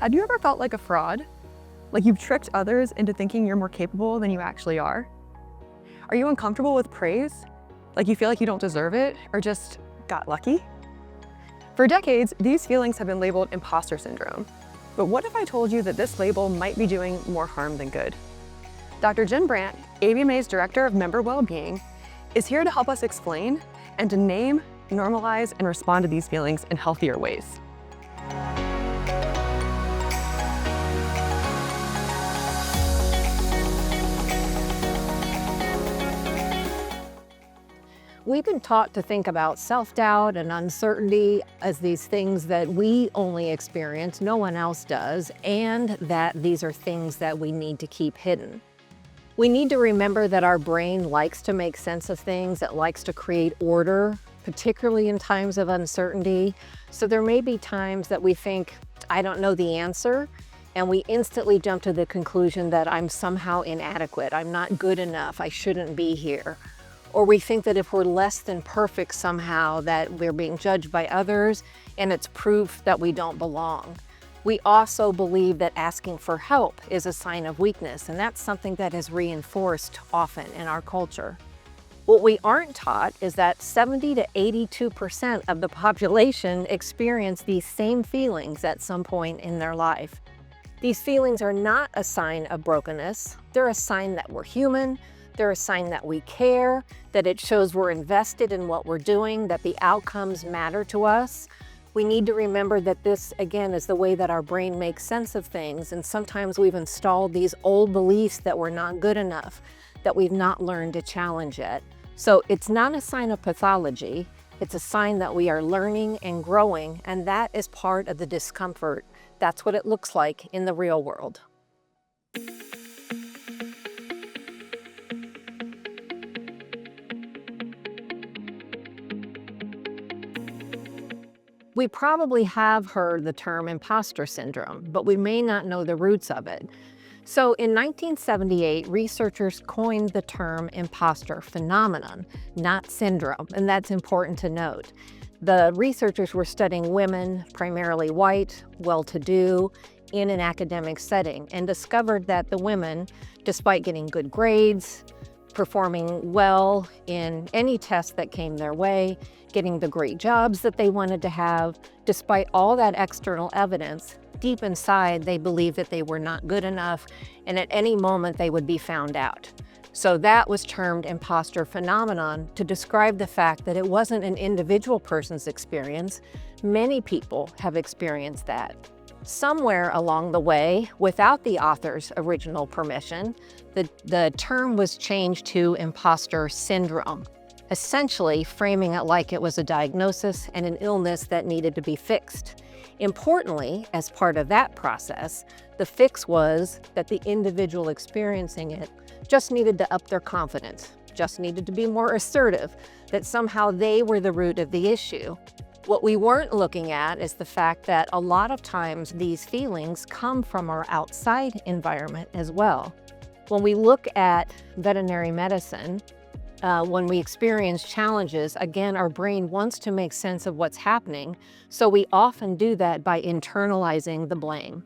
Had you ever felt like a fraud? Like you've tricked others into thinking you're more capable than you actually are? Are you uncomfortable with praise? Like you feel like you don't deserve it or just got lucky? For decades, these feelings have been labeled imposter syndrome. But what if I told you that this label might be doing more harm than good? Dr. Jen Brandt, ABMA's Director of Member Wellbeing, is here to help us explain and to name, normalize, and respond to these feelings in healthier ways. We've been taught to think about self-doubt and uncertainty as these things that we only experience, no one else does, and that these are things that we need to keep hidden. We need to remember that our brain likes to make sense of things, it likes to create order, particularly in times of uncertainty. So there may be times that we think, I don't know the answer, and we instantly jump to the conclusion that I'm somehow inadequate, I'm not good enough, I shouldn't be here. Or we think that if we're less than perfect somehow that we're being judged by others and it's proof that we don't belong. We also believe that asking for help is a sign of weakness, and that's something that is reinforced often in our culture. What we aren't taught is that 70 to 82% of the population experience these same feelings at some point in their life. These feelings are not a sign of brokenness, they're a sign that we're human, they're a sign that we care, that it shows we're invested in what we're doing, that the outcomes matter to us. We need to remember that this, again, is the way that our brain makes sense of things, and sometimes we've installed these old beliefs that we're not good enough, that we've not learned to challenge yet. So it's not a sign of pathology, it's a sign that we are learning and growing, and that is part of the discomfort. That's what it looks like in the real world. We probably have heard the term imposter syndrome, but we may not know the roots of it. So in 1978, researchers coined the term imposter phenomenon, not syndrome, and that's important to note. The researchers were studying women, primarily white, well-to-do, in an academic setting, and discovered that the women, despite getting good grades, performing well in any test that came their way, getting the great jobs that they wanted to have, despite all that external evidence, deep inside they believed that they were not good enough, and at any moment they would be found out. So that was termed imposter phenomenon to describe the fact that it wasn't an individual person's experience. Many people have experienced that. Somewhere along the way, without the author's original permission, the term was changed to imposter syndrome, essentially framing it like it was a diagnosis and an illness that needed to be fixed. Importantly, as part of that process, the fix was that the individual experiencing it just needed to up their confidence, just needed to be more assertive, that somehow they were the root of the issue. What we weren't looking at is the fact that a lot of times these feelings come from our outside environment as well. When we look at veterinary medicine, when we experience challenges, again, our brain wants to make sense of what's happening, so we often do that by internalizing the blame,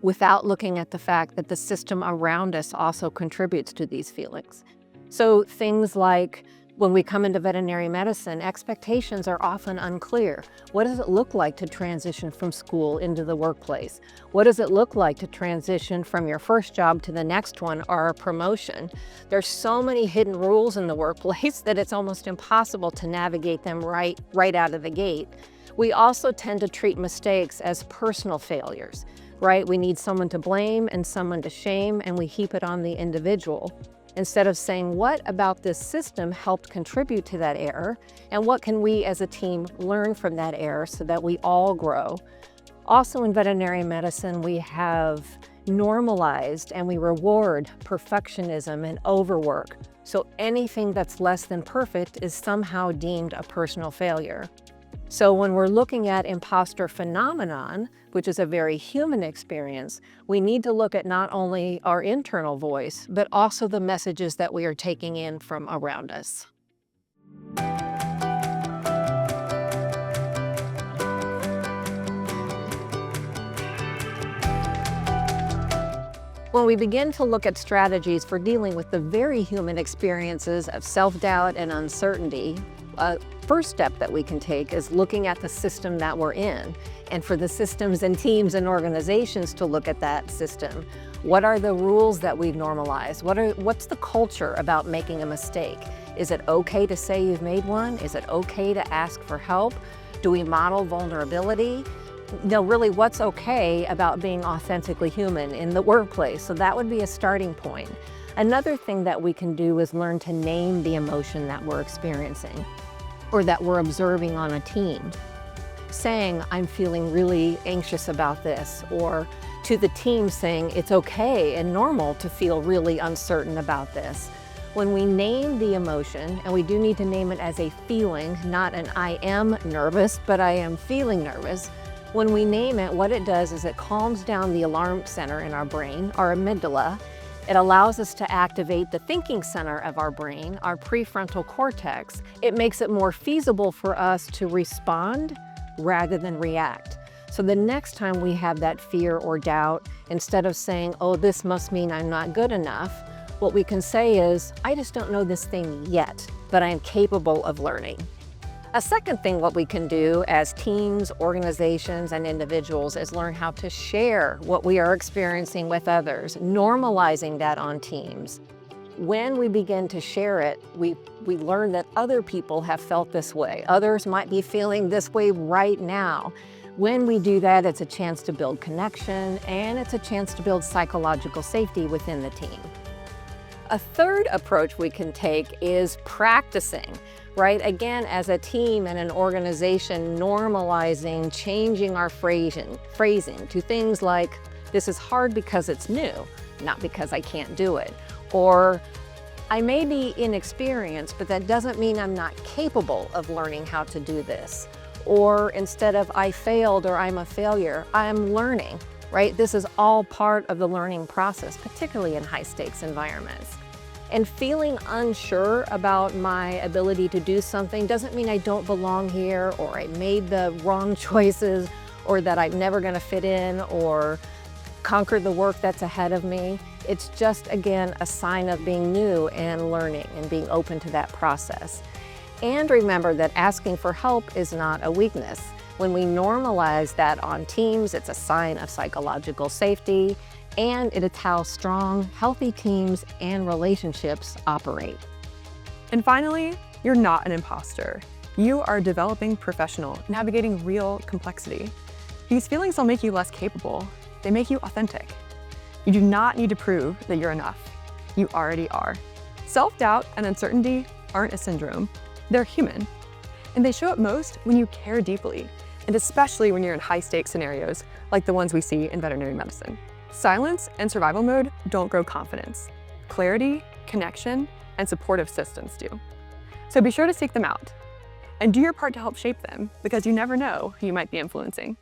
without looking at the fact that the system around us also contributes to these feelings. So things like when we come into veterinary medicine, expectations are often unclear. What does it look like to transition from school into the workplace? What does it look like to transition from your first job to the next one or a promotion? There's so many hidden rules in the workplace that it's almost impossible to navigate them right out of the gate. We also tend to treat mistakes as personal failures, right? We need someone to blame and someone to shame, and we heap it on the individual, instead of saying, what about this system helped contribute to that error, and what can we as a team learn from that error so that we all grow? Also in veterinary medicine, we have normalized and we reward perfectionism and overwork. So anything that's less than perfect is somehow deemed a personal failure. So when we're looking at imposter phenomenon, which is a very human experience, we need to look at not only our internal voice, but also the messages that we are taking in from around us. When we begin to look at strategies for dealing with the very human experiences of self-doubt and uncertainty, a first step that we can take is looking at the system that we're in, and for the systems and teams and organizations to look at that system. What are the rules that we've normalized? What's the culture about making a mistake? Is it okay to say you've made one? Is it okay to ask for help? Do we model vulnerability? Really, what's okay about being authentically human in the workplace? So that would be a starting point. Another thing that we can do is learn to name the emotion that we're experiencing or that we're observing on a team. Saying, I'm feeling really anxious about this, or to the team saying it's okay and normal to feel really uncertain about this. When we name the emotion, and we do need to name it as a feeling, not an I am nervous, but I am feeling nervous. When we name it, what it does is it calms down the alarm center in our brain, our amygdala. It allows us to activate the thinking center of our brain, our prefrontal cortex. It makes it more feasible for us to respond rather than react. So the next time we have that fear or doubt, instead of saying, oh, this must mean I'm not good enough, what we can say is, I just don't know this thing yet, but I am capable of learning. A second thing what we can do as teams, organizations, and individuals is learn how to share what we are experiencing with others, normalizing that on teams. When we begin to share it, we learn that other people have felt this way. Others might be feeling this way right now. When we do that, it's a chance to build connection, and it's a chance to build psychological safety within the team. A third approach we can take is practicing, right? Again, as a team and an organization, normalizing, changing our phrasing to things like, this is hard because it's new, not because I can't do it. Or, I may be inexperienced, but that doesn't mean I'm not capable of learning how to do this. Or instead of I failed or I'm a failure, I'm learning, right? This is all part of the learning process, particularly in high-stakes environments. And feeling unsure about my ability to do something doesn't mean I don't belong here, or I made the wrong choices, or that I'm never going to fit in or conquer the work that's ahead of me. It's just, again, a sign of being new and learning and being open to that process. And remember that asking for help is not a weakness. When we normalize that on teams, it's a sign of psychological safety, and it is how strong, healthy teams and relationships operate. And finally, you're not an imposter. You are a developing professional navigating real complexity. These feelings don't make you less capable. They make you authentic. You do not need to prove that you're enough. You already are. Self-doubt and uncertainty aren't a syndrome. They're human. And they show up most when you care deeply, and especially when you're in high-stakes scenarios like the ones we see in veterinary medicine. Silence and survival mode don't grow confidence. Clarity, connection, and supportive systems do. So be sure to seek them out and do your part to help shape them, because you never know who you might be influencing.